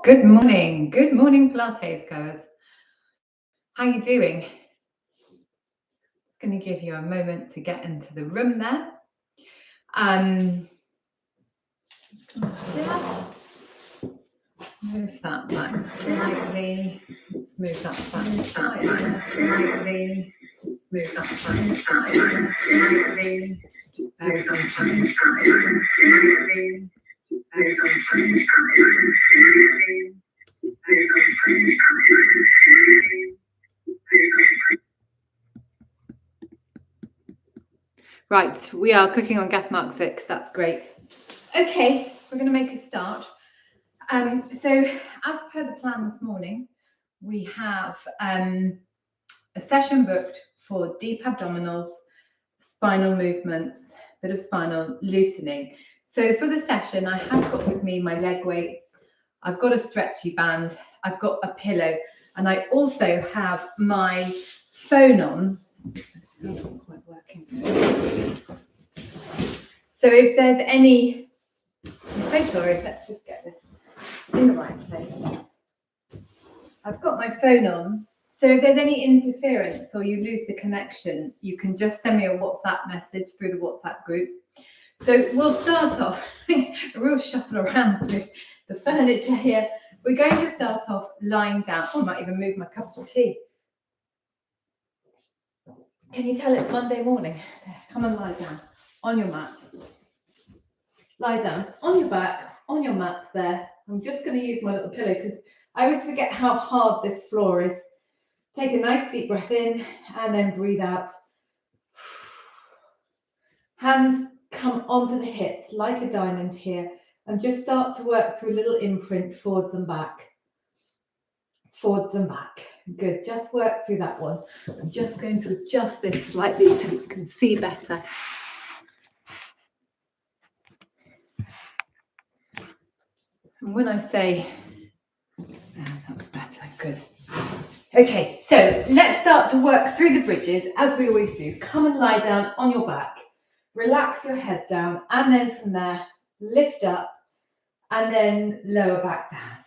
Good morning Pilates goers. How are you doing? Just going to give you a moment to get into the room there. Move that back slightly. Let's move that back slightly. Let's move that back slightly. Just bear with me slightly. Right, we are cooking on gas mark 6. That's great. Okay, we're going to make a start. So as per the plan this morning, we have a session booked for deep abdominals, spinal movements, bit of spinal loosening. So for the session, I have got with me my leg weights. I've got a stretchy band. I've got a pillow, and I also have my phone on. It's still not quite working. So if there's any, I'm so sorry, let's just get this in the right place. I've got my phone on, so if there's any interference or you lose the connection, you can just send me a WhatsApp message through the WhatsApp group. So we'll start off, a real shuffle around with the furniture here. We're going to start off lying down. Oh, I might even move my cup of tea. Can you tell it's Monday morning? Come and lie down on your mat. Lie down on your back, on your mat there. I'm just going to use my little pillow because I always forget how hard this floor is. Take a nice deep breath in and then breathe out. Hands come onto the hips like a diamond here and just start to work through a little imprint forwards and back. Forwards and back. Good, just work through that one. I'm just going to adjust this slightly so you can see better. And when I say, that's better, good. Okay, so let's start to work through the bridges as we always do. Come and lie down on your back, relax your head down, and then from there, lift up and then lower back down.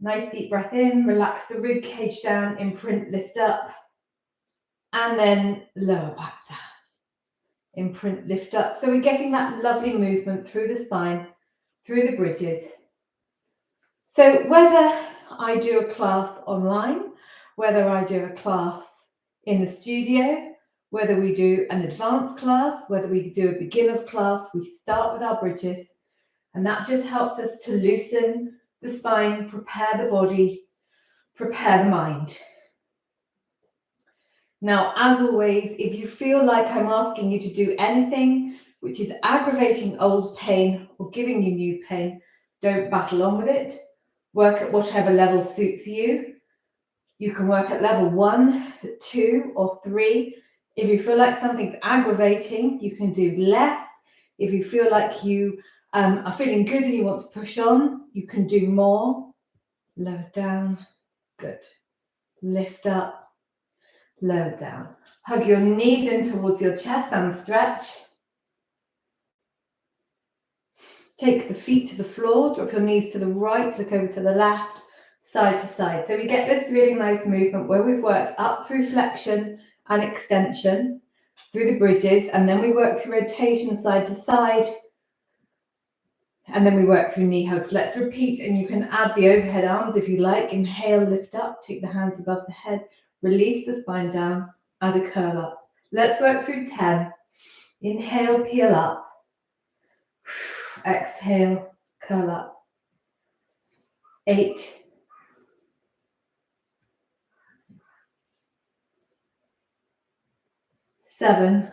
Nice deep breath in, relax the rib cage down, imprint, lift up, and then lower back down. Imprint, lift up. So we're getting that lovely movement through the spine, through the bridges. So whether I do a class online, whether I do a class in the studio, whether we do an advanced class, whether we do a beginner's class, we start with our bridges, and that just helps us to loosen the spine, prepare the body, prepare the mind. Now, as always, if you feel like I'm asking you to do anything which is aggravating old pain or giving you new pain, don't battle on with it. Work at whatever level suits you. You can work at level 1, 2, or 3. If you feel like something's aggravating, you can do less. If you feel like you are feeling good and you want to push on, you can do more. Lower down. Good. Lift up. Lower down. Hug your knees in towards your chest and stretch. Take the feet to the floor, drop your knees to the right, look over to the left, side to side. So we get this really nice movement where we've worked up through flexion and extension, through the bridges, and then we work through rotation side to side, and then we work through knee hugs. Let's repeat, and you can add the overhead arms if you like. Inhale, lift up, take the hands above the head, release the spine down, add a curl up. Let's work through 10. Inhale, peel up. Exhale, curl up. 8. 7.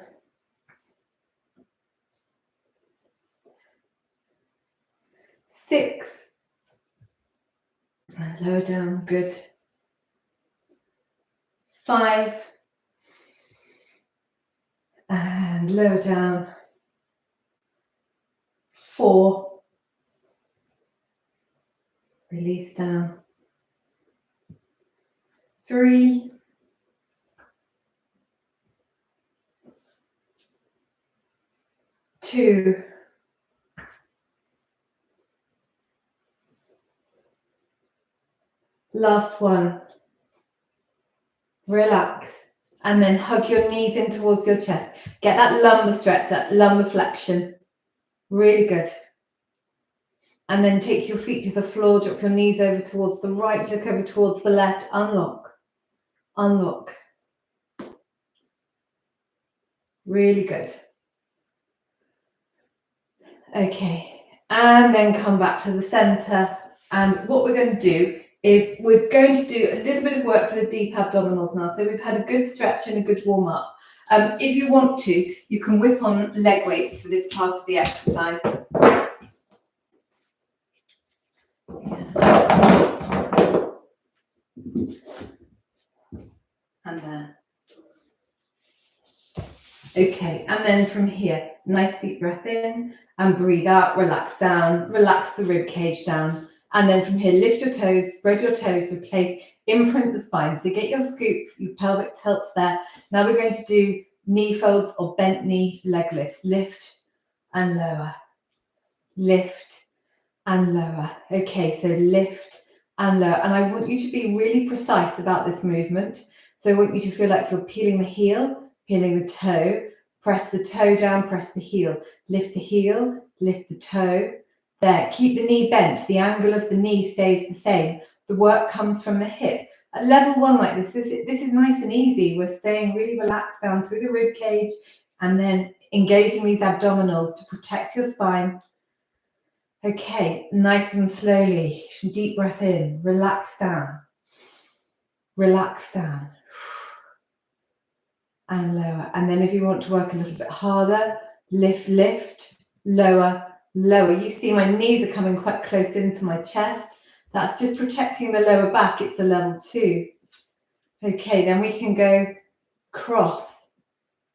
6. And lower down, good. 5. And lower down. 4. Release down. 3. 2. Last one. Relax. And then hug your knees in towards your chest. Get that lumbar stretch, that lumbar flexion. Really good. And then take your feet to the floor, drop your knees over towards the right, look over towards the left, unlock. Unlock. Really good. Okay, and then come back to the center. And what we're going to do is we're going to do a little bit of work for the deep abdominals now. So we've had a good stretch and a good warm up. If you want to, you can whip on leg weights for this part of the exercise. And there. Okay, and then from here, nice deep breath in and breathe out, relax down, relax the rib cage down. And then from here, lift your toes, spread your toes, replace, imprint the spine. So get your scoop, your pelvic tilts there. Now we're going to do knee folds or bent knee leg lifts. Lift and lower, lift and lower. Okay, so lift and lower. And I want you to be really precise about this movement. So I want you to feel like you're peeling the heel, peeling the toe, press the toe down, press the heel, lift the toe. There, keep the knee bent. The angle of the knee stays the same. The work comes from the hip. At level one like this is nice and easy. We're staying really relaxed down through the rib cage and then engaging these abdominals to protect your spine. Okay, nice and slowly, deep breath in, relax down, and lower. And then if you want to work a little bit harder, lift, lower. You see my knees are coming quite close into my chest. That's just protecting the lower back. It's a level 2. Okay, then we can go cross.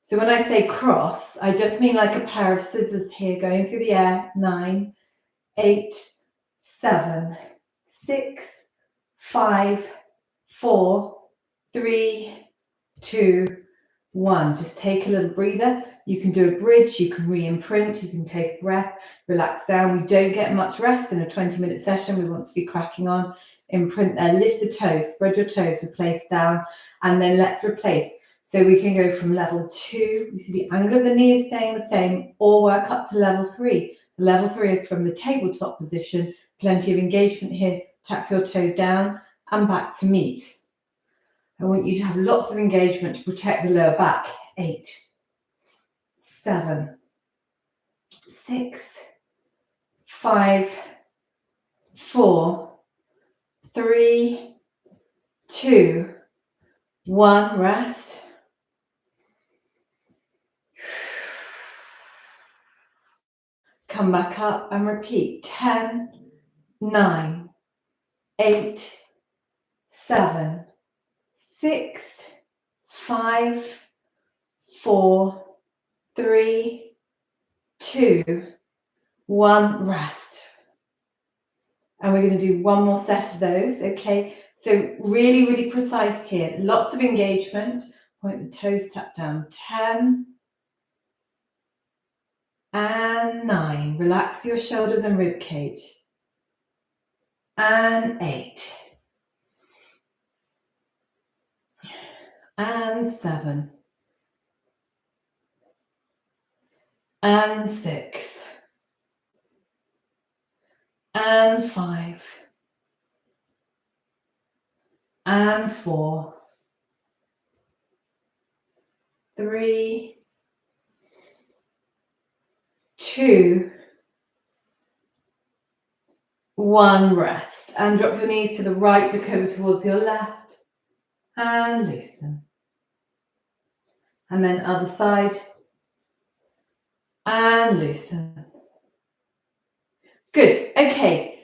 So when I say cross, I just mean like a pair of scissors here going through the air. 9, 8, 7, 6, 5, 4, 3, 2, 1. Just take a little breather. You can do a bridge, you can re-imprint, you can take a breath, relax down. We don't get much rest in a 20-minute session. We want to be cracking on. Imprint there, lift the toes, spread your toes, replace down, and then let's replace. So we can go from level 2, you see the angle of the knee is staying the same, or work up to level 3. The level 3 is from the tabletop position, plenty of engagement here. Tap your toe down and back to meet. I want you to have lots of engagement to protect the lower back. 8, 7, 6, 5, 4, 3, 2, 1. Rest. Come back up and repeat. 10, 9, 8, 7, 6, 5, 4, 3, 2, 1. Rest. And we're going to do one more set of those. Okay, so really precise here. Lots of engagement. Point the toes, tap down. 10 and 9. Relax your shoulders and rib cage. And 8 and 7 and 6 and 5 and 4, 3, 2, 1. Rest. And drop your knees to the right, look over towards your left and loosen. And then other side and loosen. Good. Okay.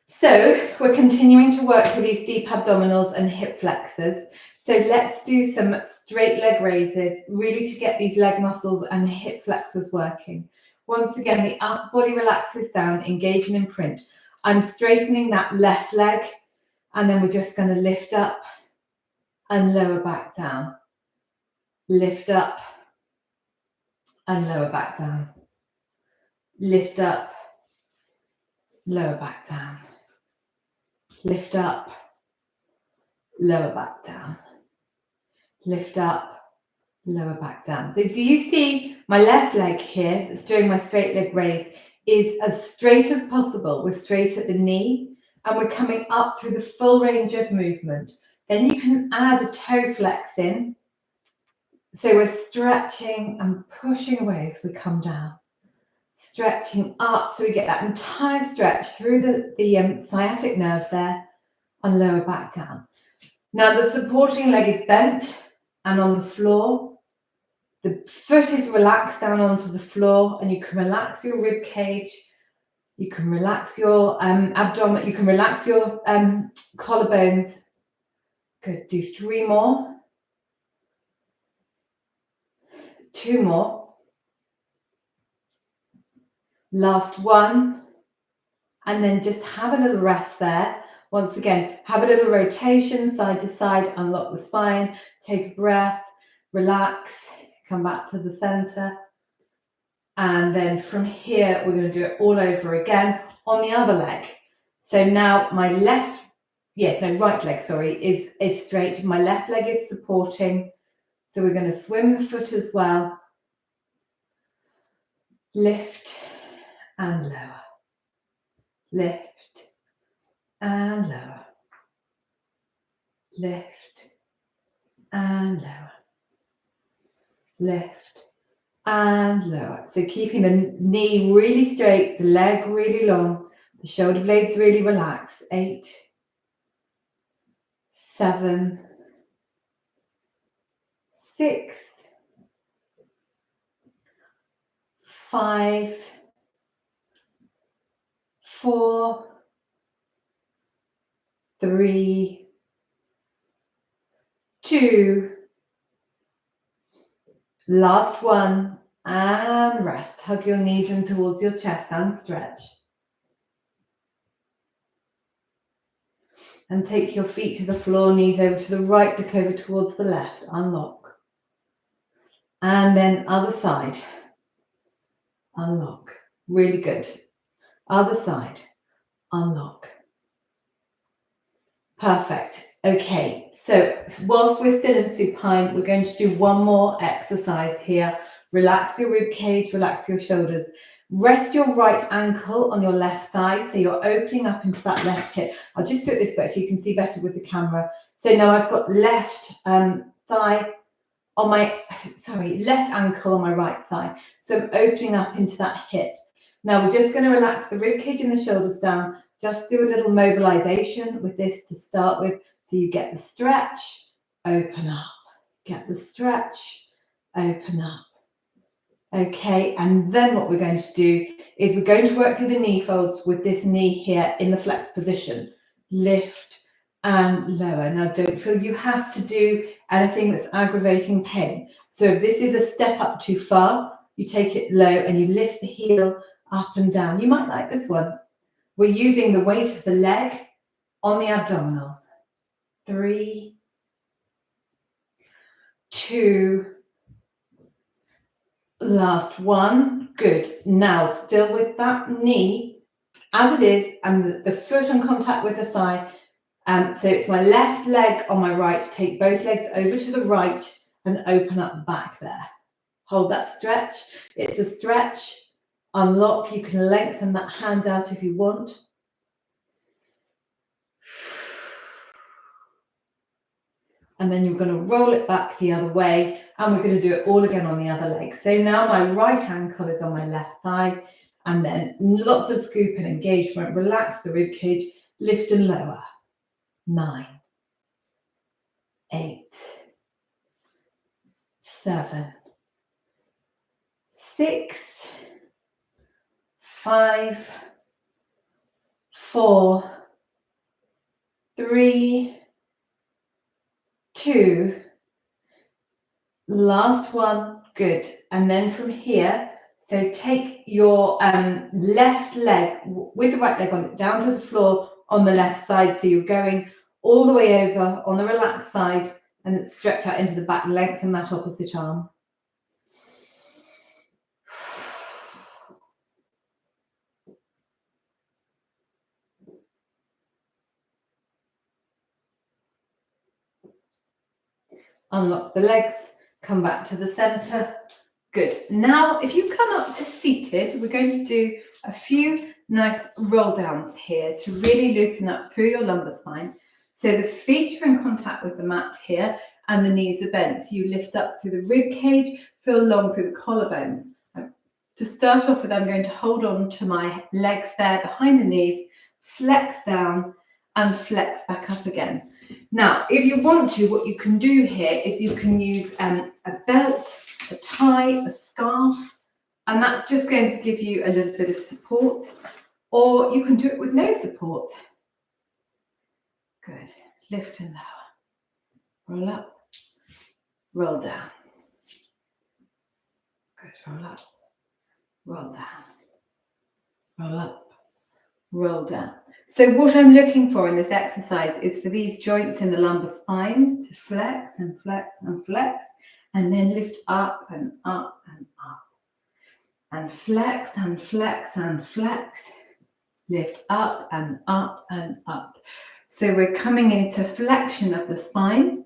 So we're continuing to work with these deep abdominals and hip flexors. So let's do some straight leg raises, really to get these leg muscles and hip flexors working. Once again, the upper body relaxes down, engage and imprint. I'm straightening that left leg, and then we're just going to lift up and lower back down. Lift up and lower back down. Lift up, lower back down. Lift up, lower back down. Lift up, lower back down. So do you see my left leg here that's doing my straight leg raise is as straight as possible. We're straight at the knee and we're coming up through the full range of movement. Then you can add a toe flex in. So we're stretching and pushing away as we come down. Stretching up so we get that entire stretch through the sciatic nerve there and lower back down. Now the supporting leg is bent and on the floor. The foot is relaxed down onto the floor and you can relax your rib cage. You can relax your abdomen. You can relax your collarbones. Good. Do 3 more. 2 more. Last one. And then just have a little rest there. Once again, have a little rotation side to side, unlock the spine, take a breath, relax, come back to the center. And then from here, we're going to do it all over again on the other leg. So now my right leg, sorry, is straight. My left leg is supporting. So we're going to swim the foot as well. Lift and lower. Lift and lower. Lift and lower. Lift and lower. So keeping the knee really straight, the leg really long, the shoulder blades really relaxed. 8, 7, 6, 5, 4, 3, 2, last one, and rest. Hug your knees in towards your chest and stretch. And take your feet to the floor, knees over to the right, look over towards the left, unlock. And then other side, unlock. Really good. Other side, unlock. Perfect. Okay, so whilst we're still in supine, we're going to do one more exercise here. Relax your rib cage, relax your shoulders. Rest your right ankle on your left thigh, so you're opening up into that left hip. I'll just do it this way so you can see better with the camera. So now I've got left thigh on my, left ankle on my right thigh. So I'm opening up into that hip. Now we're just going to relax the rib cage and the shoulders down. Just do a little mobilization with this to start with. So you get the stretch, open up. Get the stretch, open up. Okay, and then what we're going to do is we're going to work through the knee folds with this knee here in the flex position. Lift and lower. Now don't feel you have to do anything that's aggravating pain. So if this is a step up too far, you take it low and you lift the heel up and down. You might like this one. We're using the weight of the leg on the abdominals. 3, 2, last one. Good. Now, still with that knee as it is and the foot in contact with the thigh. So it's my left leg on my right. Take both legs over to the right and open up the back there. Hold that stretch. It's a stretch. Unlock. You can lengthen that hand out if you want. And then you're going to roll it back the other way, and we're going to do it all again on the other leg. So now my right ankle is on my left thigh, and then lots of scoop and engagement. Relax the rib cage, lift and lower. 9, 8, 7, 6, 5, 4, 3, 2, last one. Good. And then from here, so take your left leg with the right leg on it down to the floor on the left side. So you're going all the way over on the relaxed side and stretch out into the back, lengthen that opposite arm. Unlock the legs, come back to the center. Good. Now, if you come up to seated, we're going to do a few nice roll downs here to really loosen up through your lumbar spine. So the feet are in contact with the mat here and the knees are bent. You lift up through the rib cage, feel long through the collarbones. To start off with, I'm going to hold on to my legs there behind the knees, flex down and flex back up again. Now, if you want to, what you can do here is you can use a belt, a tie, a scarf, and that's just going to give you a little bit of support, or you can do it with no support. Good. Lift and lower. Roll up, roll down. Good. Roll up, roll down. Roll up, roll down. So what I'm looking for in this exercise is for these joints in the lumbar spine to flex and flex and flex, and then lift up and up and up. And flex and flex and flex. Lift up and up and up. So we're coming into flexion of the spine.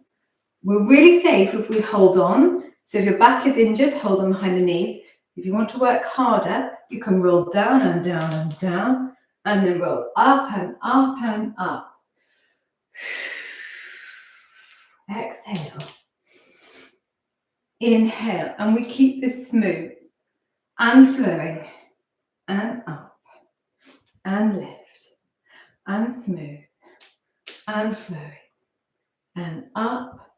We're really safe if we hold on. So if your back is injured, hold on behind the knees. If you want to work harder, you can roll down and down and down, and then roll up and up and up. Exhale. Inhale, and we keep this smooth and flowing, and up, and lift, and smooth, and flowing, and up,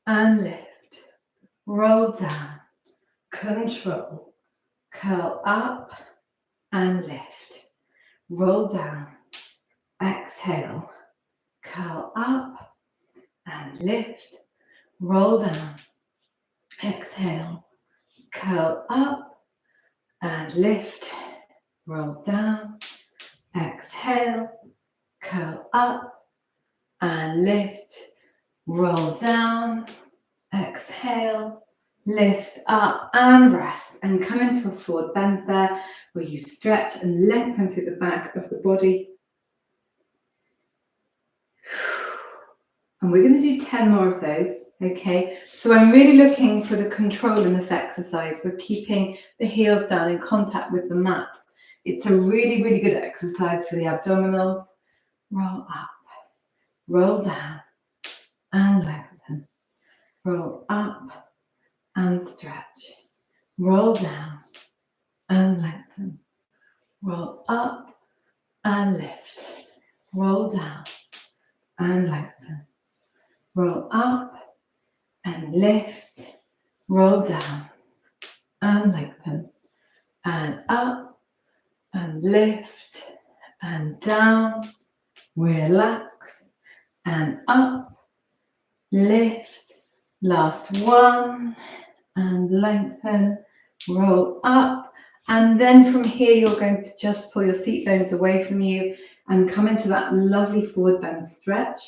and lift, roll down, control, curl up, and lift, roll down, exhale, curl up, and lift, roll down, exhale, curl up, and lift, roll down, exhale, curl up, and lift, roll down, exhale, lift up and rest, and come into a forward bend there where you stretch and lengthen through the back of the body. And we're going to do 10 more of those, okay? So I'm really looking for the control in this exercise. We're keeping the heels down in contact with the mat. It's a really, really good exercise for the abdominals. Roll up, roll down, and lengthen. Roll up and stretch. Roll down and lengthen. Roll up and lift. Roll down and lengthen. Roll up and lift, roll down and lengthen, and up and lift and down, relax and up, lift, last one, and lengthen, roll up, and then from here you're going to just pull your seat bones away from you and come into that lovely forward bend stretch.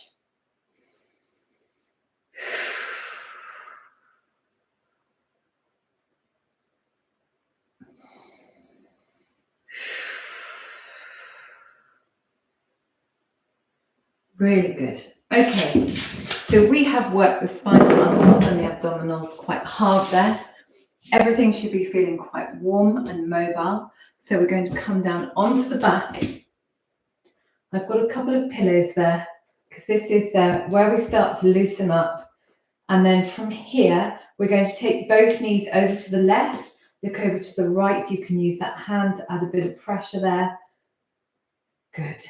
Really good. Okay, so we have worked the spinal muscles and the abdominals quite hard there. Everything should be feeling quite warm and mobile. So we're going to come down onto the back. I've got a couple of pillows there because this is where we start to loosen up. And then from here, we're going to take both knees over to the left, look over to the right. You can use that hand to add a bit of pressure there. Good.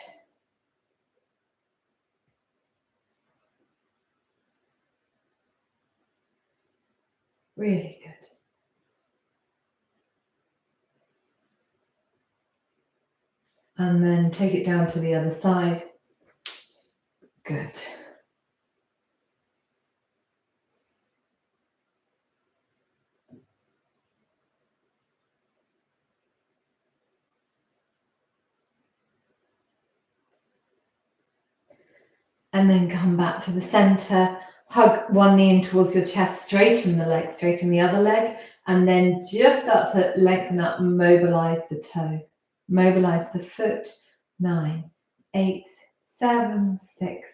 Really good. And then take it down to the other side. Good. And then come back to the center. Hug one knee in towards your chest, straighten the leg, straighten the other leg, and then just start to lengthen up, mobilize the toe, mobilize the foot. 9, 8, 7, 6,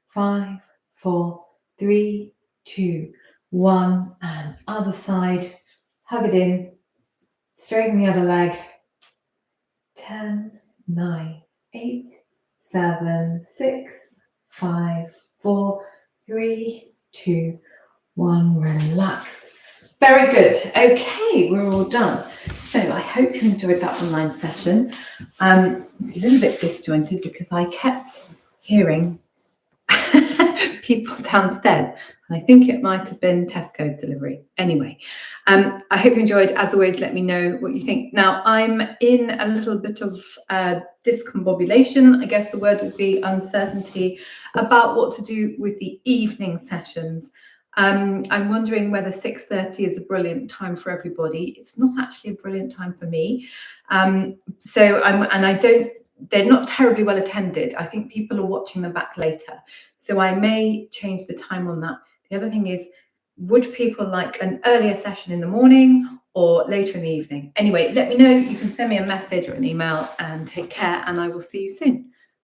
5, 4, 3, 2, 1, and other side. Hug it in. Straighten the other leg. 10, 9, 8, 7, 6, 5, 4, 3, 2, 1. Relax. Very good. Okay, we're all done. So I hope you enjoyed that online session. It's a little bit disjointed because I kept hearing people downstairs, and I think it might have been Tesco's delivery. Anyway, I hope you enjoyed. As always, let me know what you think. Now, I'm in a little bit of discombobulation, I guess the word would be uncertainty, about what to do with the evening sessions. I'm wondering whether 6:30 is a brilliant time for everybody. It's not actually a brilliant time for me. They're not terribly well attended. I think people are watching them back later. So I may change the time on that. The other thing is, would people like an earlier session in the morning or later in the evening? Anyway, let me know. You can send me a message or an email, and take care, and I will see you soon.